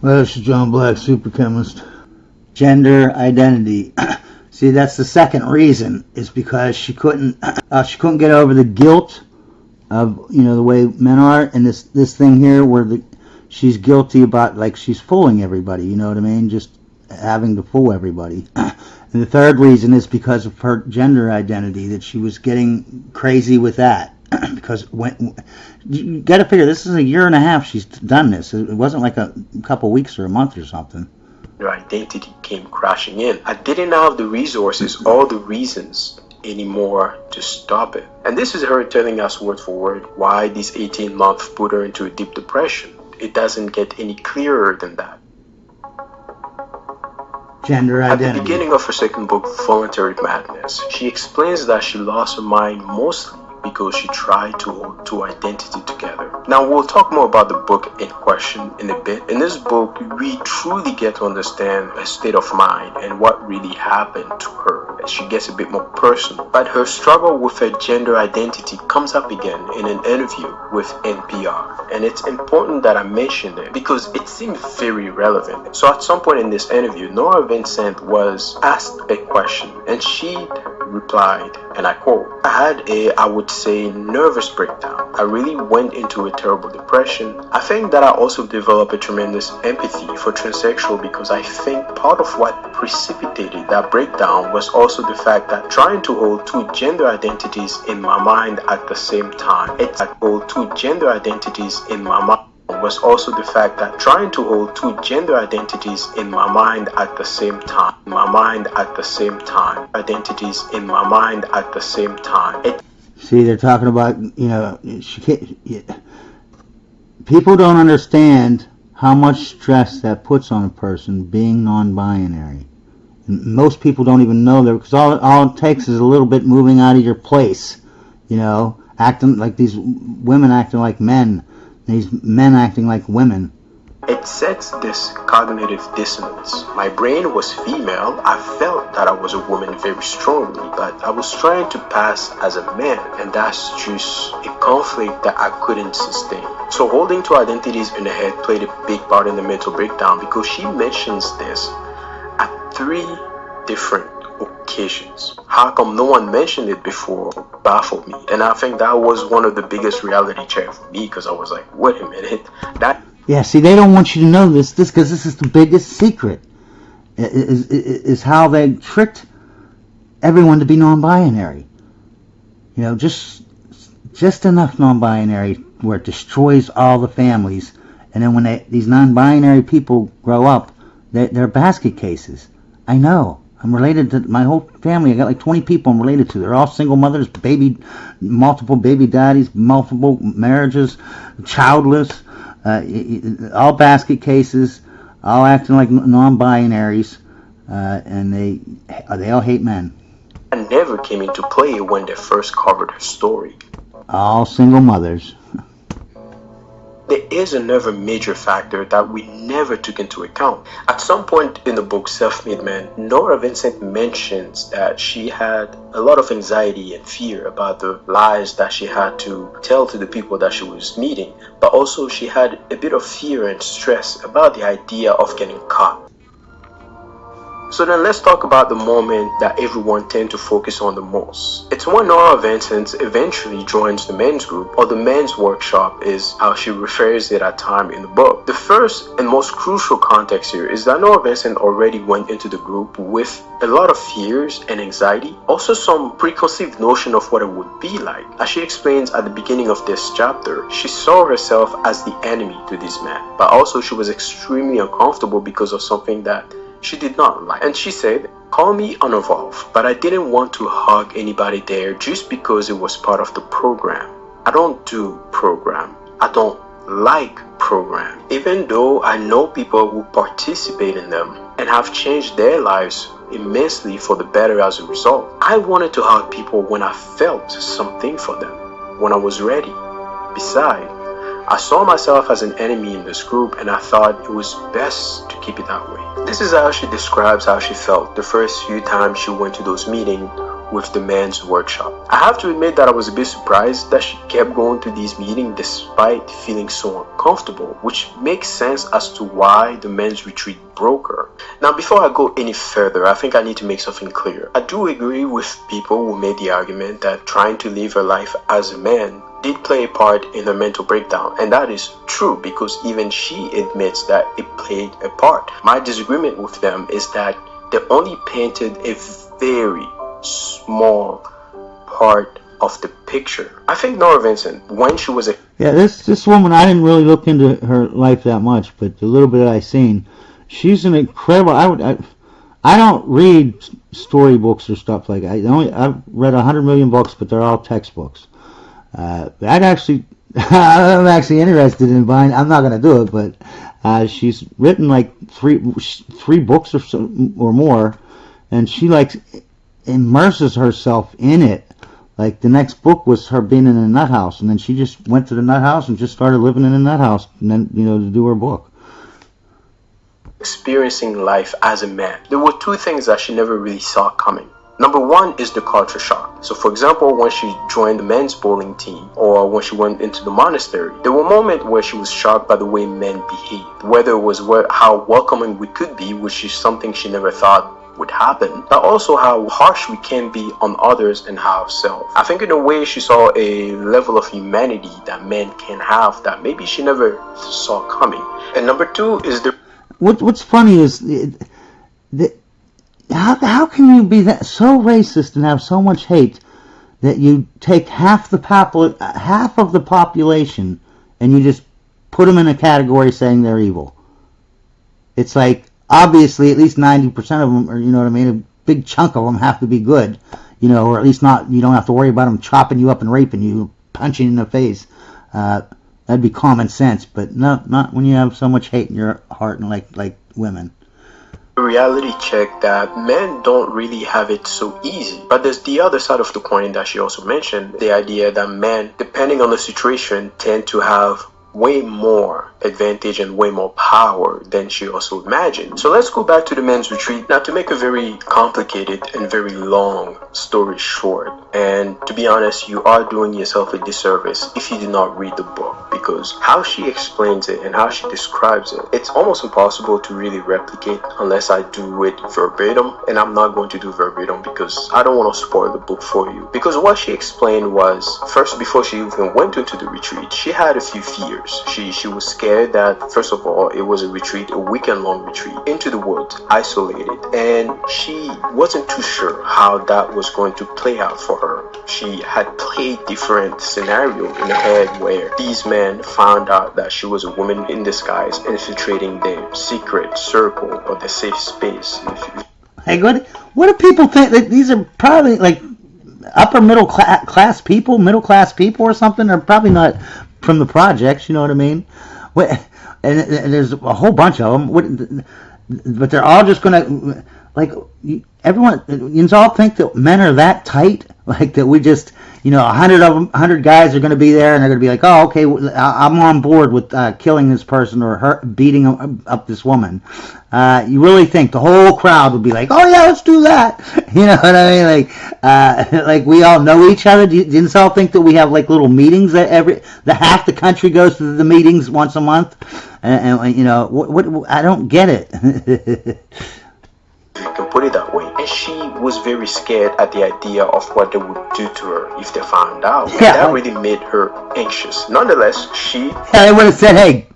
Well, this is John Black, super chemist. Gender identity. See, that's the second reason, is because she couldn't get over the guilt of, the way men are, and this thing here where she's guilty about, like, she's fooling everybody, you know what I mean? Just having to fool everybody. And the third reason is because of her gender identity, that she was getting crazy with that. Because when you got to figure, this is a year and a half she's done this. It wasn't like a couple weeks or a month or something. Your identity came crashing in. I didn't have the resources or the reasons anymore to stop it. And this is her telling us word for word why this 18 months put her into a deep depression. It doesn't get any clearer than that. Gender identity. At the beginning of her second book, Voluntary Madness, she explains that she lost her mind mostly because she tried to hold two identities together. Now, we'll talk more about the book in question in a bit. In this book, we truly get to understand her state of mind and what really happened to her as she gets a bit more personal. But her struggle with her gender identity comes up again in an interview with NPR. And it's important that I mention it because it seems very relevant. So at some point in this interview, Nora Vincent was asked a question and she replied, and I quote, "I had I would say, nervous breakdown. I really went into a terrible depression. I think that I also developed a tremendous empathy for transsexual because I think part of what precipitated that breakdown was also the fact that trying to hold two gender identities in my mind at the same time. It's like hold two gender identities in my mind. Was also the fact that trying to hold two gender identities in my mind at the same time. Identities in my mind at the same time." See, they're talking about, people don't understand how much stress that puts on a person being non-binary. And most people don't even know that, because all it takes is a little bit moving out of your place, acting like these women acting like men, these men acting like women. It sets this cognitive dissonance. My brain was female. I felt that I was a woman very strongly, but I was trying to pass as a man, and that's just a conflict that I couldn't sustain. So holding two identities in the head played a big part in the mental breakdown, because she mentions this at 3 different occasions. How come no one mentioned it before baffled me, and I think that was one of the biggest reality check for me, because I was like, wait a minute, Yeah, see, they don't want you to know this because this is the biggest secret, is how they tricked everyone to be non-binary. Just enough non-binary where it destroys all the families, and then when these non-binary people grow up, they're basket cases. I know. I'm related to my whole family. I got like 20 people I'm related to. They're all single mothers, multiple baby daddies, multiple marriages, childless. All basket cases, all acting like non-binaries, and they all hate men. And never came into play when they first covered her story. All single mothers. There is another major factor that we never took into account. At some point in the book Self-Made Man, Nora Vincent mentions that she had a lot of anxiety and fear about the lies that she had to tell to the people that she was meeting, but also she had a bit of fear and stress about the idea of getting caught. So then let's talk about the moment that everyone tends to focus on the most. It's when Nora Vincent eventually joins the men's group, or the men's workshop is how she refers it at time in the book. The first and most crucial context here is that Nora Vincent already went into the group with a lot of fears and anxiety, also some preconceived notion of what it would be like. As she explains at the beginning of this chapter, she saw herself as the enemy to this man, but also she was extremely uncomfortable because of something that she did not like. And she said, "Call me unevolved, but I didn't want to hug anybody there just because it was part of the program. I don't do program. I don't like program. Even though I know people who participate in them and have changed their lives immensely for the better as a result. I wanted to hug people when I felt something for them, when I was ready. Besides, I saw myself as an enemy in this group, and I thought it was best to keep it that way." This is how she describes how she felt the first few times she went to those meetings with the men's workshop. I have to admit that I was a bit surprised that she kept going to these meetings despite feeling so uncomfortable, which makes sense as to why the men's retreat broke her. Now, before I go any further, I think I need to make something clear. I do agree with people who made the argument that trying to live her life as a man did play a part in her mental breakdown, and that is true because even she admits that it played a part. My disagreement with them is that they only painted a very small part of the picture. I think Nora Vincent, when she was a this woman, I didn't really look into her life that much, but the little bit that I seen, she's an incredible. I don't read storybooks or stuff like that. I've read 100 million books, but they're all textbooks. I'm actually interested in buying. I'm not going to do it, but she's written like three books or more, and she like immerses herself in it. Like the next book was her being in a nut house, and then she just went to the nut house and just started living in a nut house, and then to do her book. Experiencing life as a man, there were two things that she never really saw coming. Number one is the culture shock. So for example, when she joined the men's bowling team or when she went into the monastery, there were moments where she was shocked by the way men behaved, whether it was how welcoming we could be, which is something she never thought would happen, but also how harsh we can be on others and ourselves. I think in a way she saw a level of humanity that men can have that maybe she never saw coming. And number two is what's funny is how can you be that so racist and have so much hate that you take half of the population and you just put them in a category saying they're evil? It's like obviously at least 90% of them, or a big chunk of them have to be good, or at least not. You don't have to worry about them chopping you up and raping you, punching you in the face. That'd be common sense, but not when you have so much hate in your heart and like women. A reality check that men don't really have it so easy. But there's the other side of the coin that she also mentioned, the idea that men, depending on the situation, tend to have way more advantage and way more power than she also imagined. So let's go back to the men's retreat. Now, to make a very complicated and very long story short, and to be honest, you are doing yourself a disservice if you do not read the book, because how she explains it and how she describes it, it's almost impossible to really replicate unless I do it verbatim, and I'm not going to do verbatim because I don't want to spoil the book for you. Because what she explained was, first, before she even went into the retreat, she had a few fears. She was scared that, first of all, it was a retreat, a weekend-long retreat, into the woods, isolated, and she wasn't too sure how that was going to play out for her. She had played different scenarios in her head where these men found out that she was a woman in disguise infiltrating their secret circle or their safe space. Hey, what do people think? That these are probably like upper middle class people or something? They're probably not from the projects, you know what I mean? And there's a whole bunch of them, but they're all just gonna, like, everyone, you all think that men are that tight, like that we just, 100 guys are gonna be there and they're gonna be like, oh, okay, I'm on board with killing this person or beating up this woman. You really think the whole crowd would be like, oh yeah, let's do that? You know what I mean? Like we all know each other. Do you all think that we have like little meetings that half the country goes to the meetings once a month? And what I don't get it. You can put it that way. And she was very scared at the idea of what they would do to her if they found out. Yeah. And that really made her anxious. Nonetheless, they would have said, hey,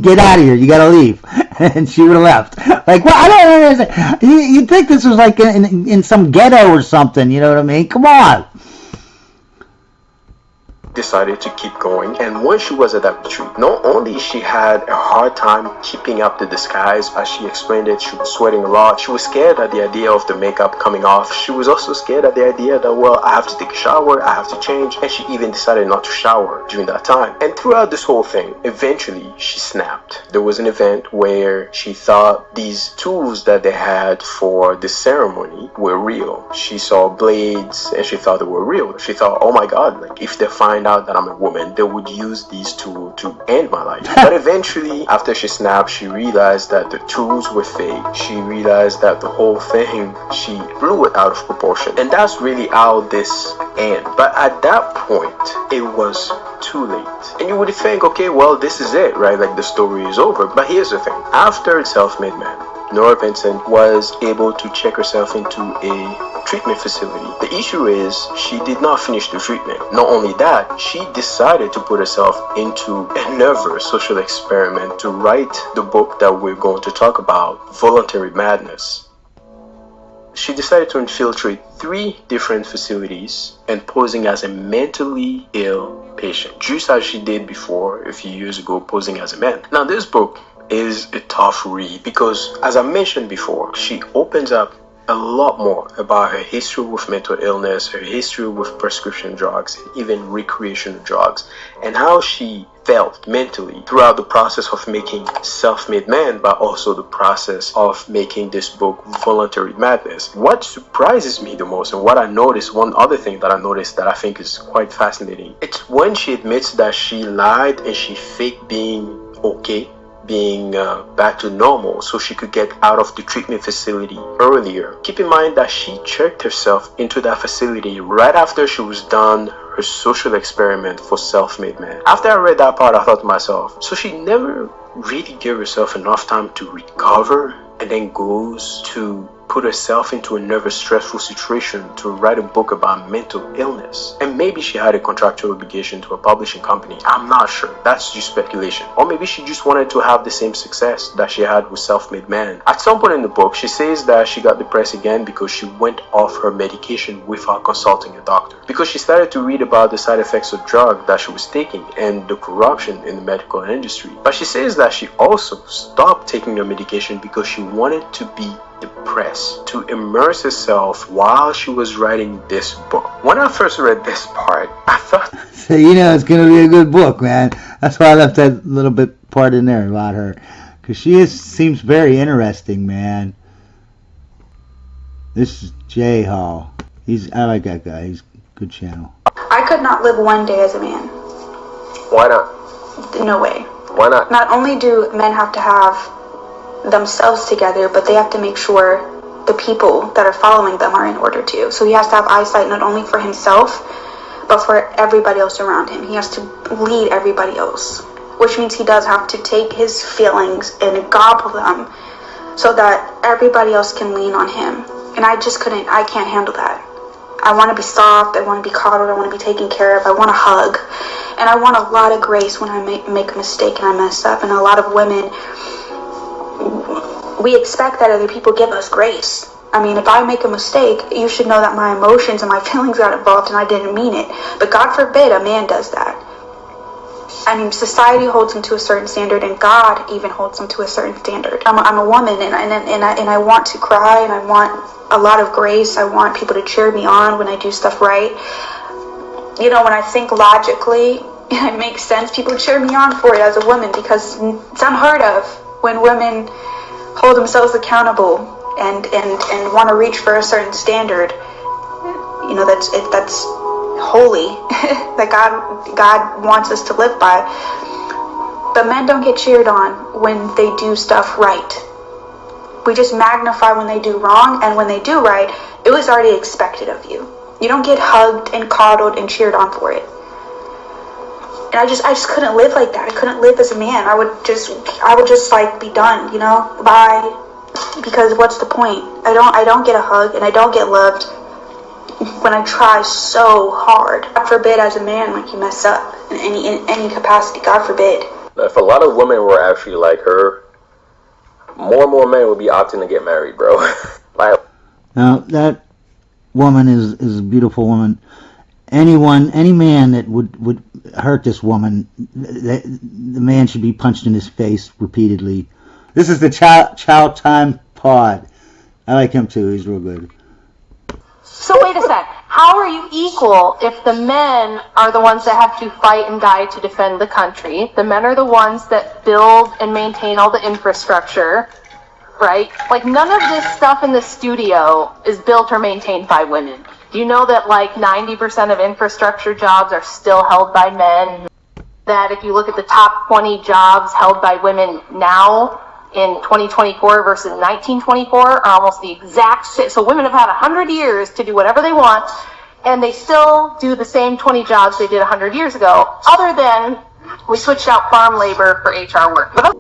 get out of here, you gotta leave. And she would have left. Like, well, I don't understand. You'd think this was like in some ghetto or something, you know what I mean? Come on. Decided to keep going, and when she was at that retreat, not only she had a hard time keeping up the disguise, as she explained it, she was sweating a lot, she was scared at the idea of the makeup coming off, she was also scared at the idea that, well, I have to take a shower, I have to change, and she even decided not to shower during that time. And throughout this whole thing, eventually she snapped. There was an event where she thought these tools that they had for the ceremony were real. She saw blades and she thought they were real. She thought, oh my god, like if they find find out that I'm a woman, they would use these tools to end my life. But eventually, after she snapped, she realized that the tools were fake. She realized that the whole thing, she blew it out of proportion. And that's really how this ends. But at that point, it was too late. And you would think, okay, well, this is it, right? Like the story is over. But here's the thing. After Self-Made Man, Nora Vincent was able to check herself into a treatment facility. The issue is she did not finish the treatment. Not only that, she decided to put herself into another social experiment to write the book that we're going to talk about, Voluntary Madness. She decided to infiltrate 3 different facilities and posing as a mentally ill patient, just as she did before a few years ago, posing as a man. Now, this book is a tough read because, as I mentioned before, she opens up a lot more about her history with mental illness, her history with prescription drugs, and even recreational drugs, and how she felt mentally throughout the process of making Self-Made Man, but also the process of making this book, Voluntary Madness. What surprises me the most, and what I noticed, one other thing that I noticed that I think is quite fascinating, it's when she admits that she lied and she faked being okay, being back to normal, so she could get out of the treatment facility earlier. Keep in mind that she checked herself into that facility right after she was done her social experiment for Self-Made Man. After I read that part, I thought to myself, so she never really gave herself enough time to recover and then goes to put herself into another stressful situation to write a book about mental illness. And maybe she had a contractual obligation to a publishing company. I'm not sure. That's just speculation. Or maybe she just wanted to have the same success that she had with Self-Made Man. At some point in the book, she says that she got depressed again because she went off her medication without consulting a doctor. Because she started to read about the side effects of drugs that she was taking and the corruption in the medical industry. But she says that she also stopped taking her medication because she wanted to be depressed, to immerse herself while she was writing this book. When I first read this part, I thought, So it's going to be a good book, man. That's why I left that little bit part in there about her, because seems very interesting, man. This is Jay Hall. I like that guy. He's a good channel. I could not live one day as a man. why not? No way. Why not? Not only do men have to have themselves together, but they have to make sure the people that are following them are in order too. So he has to have eyesight not only for himself, but for everybody else around him. He has to lead everybody else, which means he does have to take his feelings and gobble them so that everybody else can lean on him. And I can't handle that. I want to be soft, I want to be coddled, I want to be taken care of, I want a hug. And I want a lot of grace when I make a mistake and I mess up. And a lot of women, we expect that other people give us grace. I mean, if I make a mistake, you should know that my emotions and my feelings got involved and I didn't mean it. But God forbid a man does that. I mean, society holds him to a certain standard, and God even holds him to a certain standard. I'm a woman, and I want to cry, and I want a lot of grace. I want people to cheer me on when I do stuff right. When I think logically, and it makes sense, people cheer me on for it as a woman, because it's unheard of when women hold themselves accountable and want to reach for a certain standard. That's holy, that God wants us to live by. But men don't get cheered on when they do stuff right. We just magnify when they do wrong, and when they do right, it was already expected of you. You don't get hugged and coddled and cheered on for it. And I just couldn't live like that. I couldn't live as a man. I would just like be done, bye. Because what's the point? I don't get a hug and I don't get loved when I try so hard. God forbid, as a man, like, you mess up in any capacity. God forbid. If a lot of women were actually like her, more and more men would be opting to get married, bro. Now, that woman is a beautiful woman. Any man that would hurt this woman, the man should be punched in his face repeatedly. This is the Chow Time Pod. I like him too. He's real good. So wait a sec. How are you equal if the men are the ones that have to fight and die to defend the country? The men are the ones that build and maintain all the infrastructure, right? Like, none of this stuff in the studio is built or maintained by women. Do you know that like 90% of infrastructure jobs are still held by men? That if you look at the top 20 jobs held by women now in 2024 versus 1924 are almost the exact same. So women have had 100 years to do whatever they want, and they still do the same 20 jobs they did 100 years ago, other than we switched out farm labor for HR work. But